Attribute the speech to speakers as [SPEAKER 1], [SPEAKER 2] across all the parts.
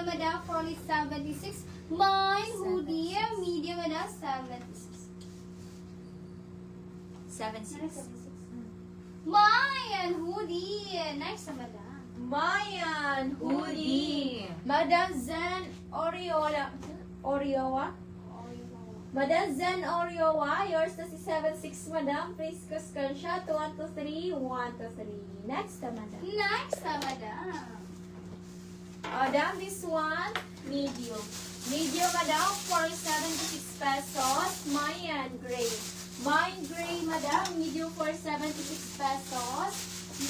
[SPEAKER 1] medium, madam, for only 76. Mine, hoodie, medium, madam, 76.
[SPEAKER 2] 76.
[SPEAKER 1] Mine, hoodie. Next, madam.
[SPEAKER 3] Mayan,
[SPEAKER 2] Hoodie.
[SPEAKER 3] Madam Zen Oriowa. Madam Zen Oriowa, yours na si 76, madam. Please ko screenshot. 1, 2, 3, 1, 2, 3. Next na, madam.
[SPEAKER 1] Next, madam.
[SPEAKER 3] Madam, this one, medium. Medium, madam, for 76 pesos. Mayan, gray. Mine, gray, madam. Medium for 76 pesos.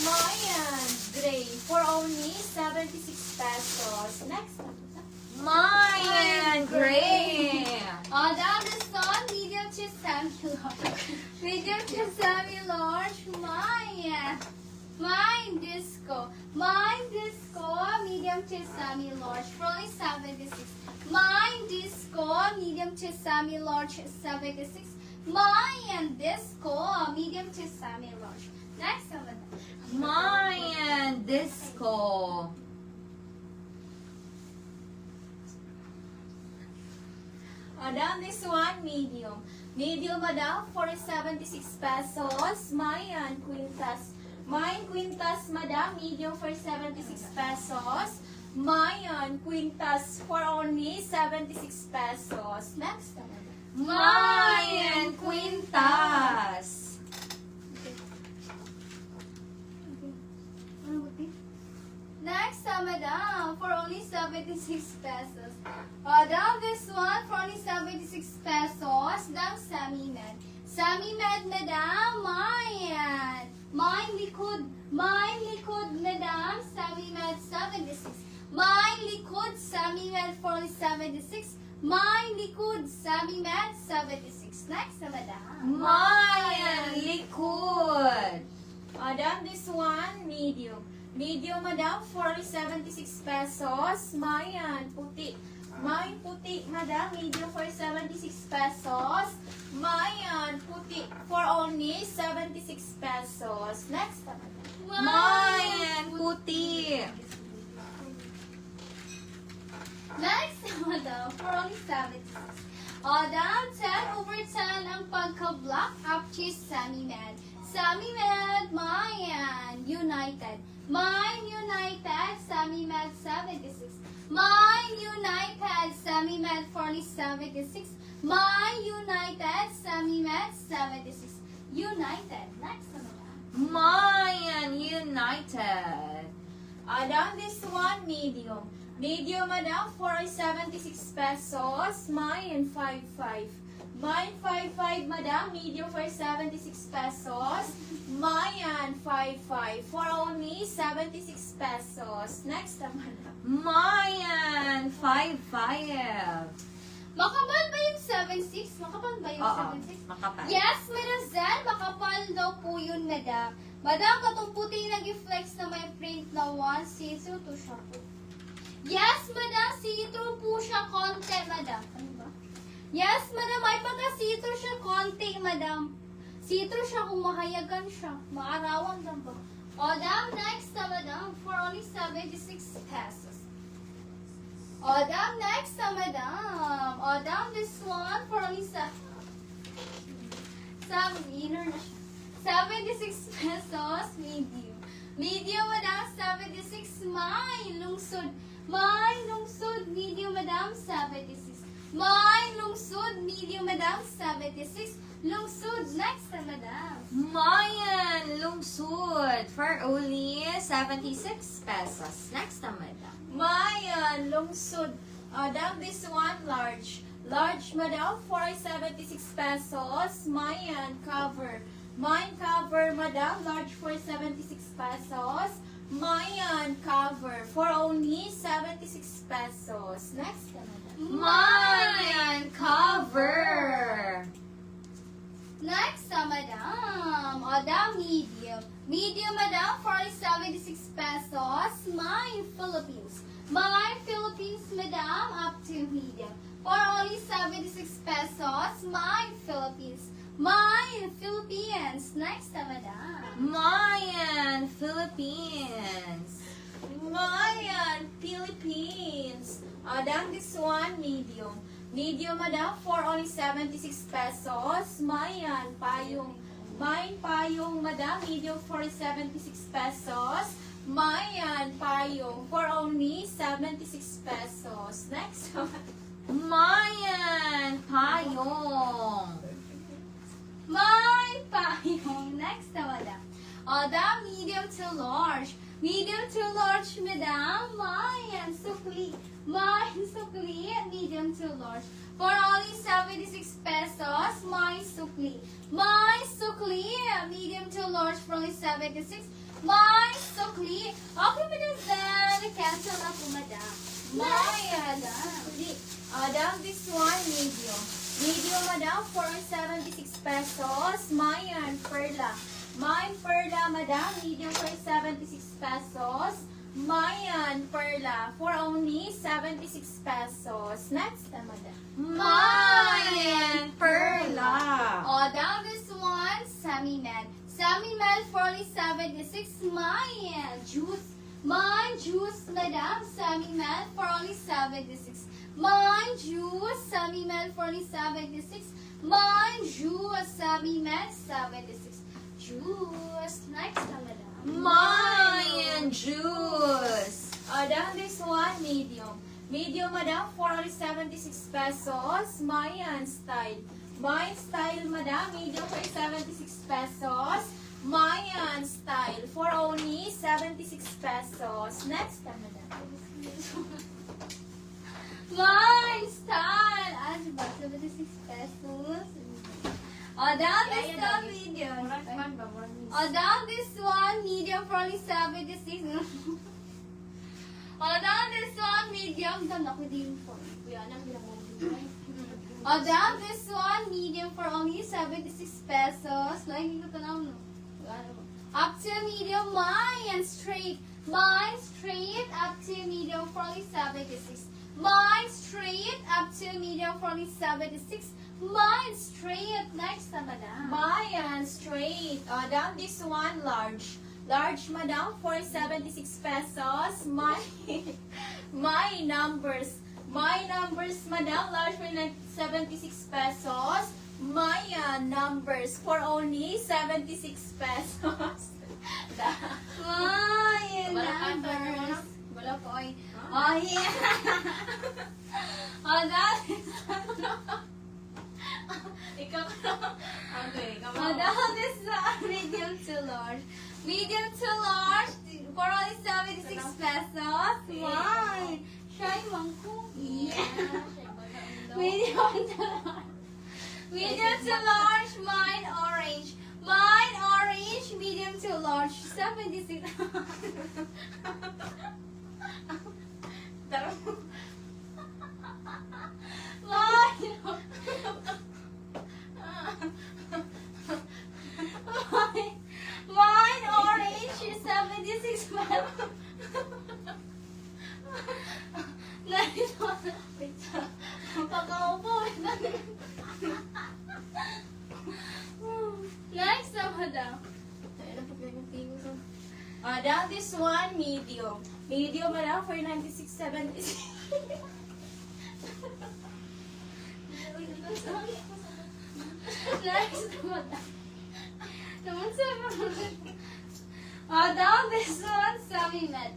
[SPEAKER 3] Mayan, gray. For only 76 pesos. Next na, madam.
[SPEAKER 2] Mayan Gray.
[SPEAKER 1] Madam, this one, medium to semi-large. Medium to semi-large. Mine disco. Mine disco, medium to semi-large. For only 76. Mine disco, medium to semi-large, 76. Mine disco, medium to semi-large. Next one.
[SPEAKER 2] Mayan Disco.
[SPEAKER 3] Madam, this one, medium. Medium, madam, for 76 pesos. Mayan, quintas. Mine, quintas, madam, medium for 76 pesos. Mayan, quintas, for only 76 pesos. Next, madam.
[SPEAKER 2] Mayan Quintas.
[SPEAKER 1] Next, madam, for only 76 pesos. Madam, this one for only 76 pesos. Dang semi-med. Semi-med, madam, mine. Mine liquid, madam, semi-med, 76. Mine liquid, semi-med for only 76. Mine liquid, semi-med, 76. Next, madam.
[SPEAKER 2] Mayan Liquid.
[SPEAKER 3] Madam, this one, medium. Medium, madam, for 76 pesos. Mayan, puti. Mine, puti, madam, medium for 76 pesos. Mayan, puti, for only 76 pesos. Next, madam.
[SPEAKER 2] Mayan Puti.
[SPEAKER 1] Next, madam, for only 76. Madam, 10 over 10 ang pagka-block up to semi-med. Semi-med, Mayan, United. Mine United, semi-med, 76. Mine United, semi-med, for only 76. Mine United, semi-med, 76. United. Next, madam.
[SPEAKER 2] Mayan United.
[SPEAKER 3] Madam, this one, medium. Medium, madam, for 76 pesos. Mayan, 55. Mine, 55, madam. Medium for 76 pesos. Mayan, 55. For only 76 pesos. Next, madam.
[SPEAKER 2] Mayan 55.
[SPEAKER 1] Makapal ba yung 76? Makapal ba yung
[SPEAKER 2] Oo,
[SPEAKER 1] 76?
[SPEAKER 2] makapal.
[SPEAKER 1] Yes, Madam Zen, makapal daw po yun, madam. Madam, katong puti nag-flex na may print na 1, see-through to siya po. Yes, madam, see-through po siya konti, madam. Ano ba? Yes, madam, may pagka-see-through siya konti, madam. See-through siya kung mahayagan siya. Maarawan lang ba? Madam, next na, madam, for only 76 pesos. Madam, next na, madam. Madam, this one for only 76 pesos, medium. Medium, madam, 76. Mine, lungsod. Mine, lungsod, medium, madam, 76. Mine, lungsod, medium, madam, 76. Lungsod, next na, madam.
[SPEAKER 2] Mayan Lungsud for only 76 pesos. Next na, madam.
[SPEAKER 3] Mayan, lungsod. Madam, this one, large. Large, madam, for 76 pesos. Mayan, cover. Mine, cover, madam, large for 76 pesos. Mayan, cover, for only 76 pesos. Next na, madam.
[SPEAKER 2] Mayan Cover.
[SPEAKER 1] Next, madam. Madam, medium. Medium, madam, for 76 pesos. Mine, Philippines. Mine, Philippines, madam, up to medium. For only 76 pesos. Mine, Philippines. Mine, Philippines. Next, madam.
[SPEAKER 2] Mayan Philippines.
[SPEAKER 3] Mayan, Philippines. this one, medium. Medium, madam, for only 76 pesos. Mayan, payong. Mine, payong, madam, medium for 76 pesos. Mayan, payong, for only 76 pesos. Next one.
[SPEAKER 2] Mayan payong.
[SPEAKER 1] My payong. Next na, madam. The medium to large. Medium to large, madam. Mayan, sukli. Mayan, sukli. Medium to large. For only 76 pesos, my sukli. My sukli. Medium to large for only 76. My sukli. Okay, madam, then. Cancel na po, madam.
[SPEAKER 3] Mayan, sukli. Madam, this one, medium. Medium, madam, for 76 pesos. Mayan, perla. Mine, perla, madam, medium for 76 pesos. Mayan, perla, for only 76 pesos. Next, madam.
[SPEAKER 2] Mayan perla.
[SPEAKER 1] Down this one, semi-med. Semi-med for only 76. Mayan, juice. Mine, juice, madam. Semi-med for only 76. Mine, juice. Semi-med for only 76. Mine, juice. Semi-med, 76. Juice. Next, madam.
[SPEAKER 2] Mayan juice.
[SPEAKER 3] Down this one, medium. Medium, madam, for only 76 pesos. Mayan style. Mayan style, madam, medium for 76 pesos. Mayan style for only 76 pesos. Next, madam.
[SPEAKER 1] Mine style. Ano ba? 76 pesos. Down this one, medium. Down this one, medium for only 76. Down this one, medium. Down ako din po. Down this one, medium for only 76 pesos. Like, ko no? Up to medium, mine straight. Mine straight, up to medium for only 76. Mine straight, up to medium for only 76. Mine straight. Next na, madam.
[SPEAKER 3] Mayan straight. Down this one, large. Large, madam, for 76 pesos. My numbers. My numbers, madam, large for 76 pesos. Mayan numbers for only 76 pesos.
[SPEAKER 1] Mine numbers. Wala po ay. Oh, yeah. That is...
[SPEAKER 3] Ikaw okay, ikaw
[SPEAKER 1] Down this one, medium to large. Medium to large for only 76 pesos. Mine. Shy mangko. Medium to large. Medium to large, mine orange. Mine orange, medium to large, 76. Mine orange, 76 pesos. Pagkaupo. Next na, madam.
[SPEAKER 3] Down this one, medium. Medium, madam, for 96.76.
[SPEAKER 1] Next na, madam. Naman sa down this one, semi-med.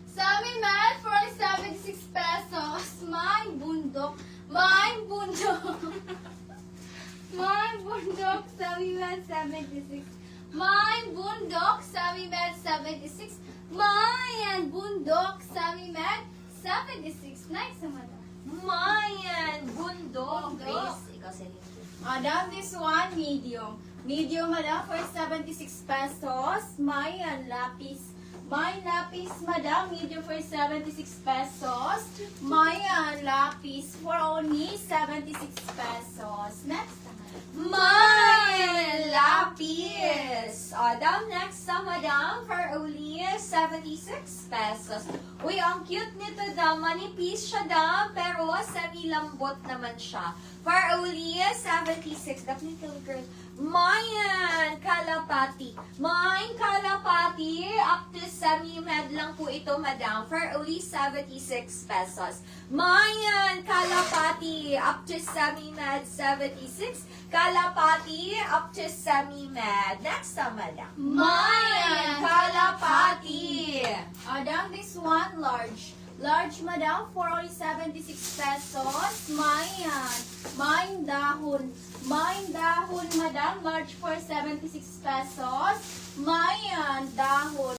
[SPEAKER 1] Semi-med for 76 pesos. Mine bundok. Mine bundok. Mine bundok, semi-med, 76. Mine bundok, semi-med, 76. Mine bundok, semi-med, 76. Next na, madam.
[SPEAKER 2] Mayan bundok.
[SPEAKER 1] Bundok.
[SPEAKER 2] Grace, ikaw sa link.
[SPEAKER 3] Down this one, medium. Medium, madam, for 76 pesos. Mayan lapis. Mayan lapis, madam, medium for 76 pesos. Mayan lapis for only 76 pesos. Next, madam.
[SPEAKER 2] Mayan lapis. Madam, next sa madam, for only 76 pesos. Uy, ang cute nito dam. Manipis siya dam, pero semi-lambot naman siya. For only 76. The little girl. Mayan kalapati. Mayan kalapati. Up to semi-med lang po ito, madam. For only 76 pesos. Mayan kalapati. Up to semi-med 76. Kalapati. Up to semi-med. Next na, madam.
[SPEAKER 1] Mayan
[SPEAKER 2] kalapati.
[SPEAKER 3] Madam, this one large. Large, madam, for only 76 pesos. Mayan. Main dahon. Main dahon, madam. Large for 76 pesos. Mayan dahon.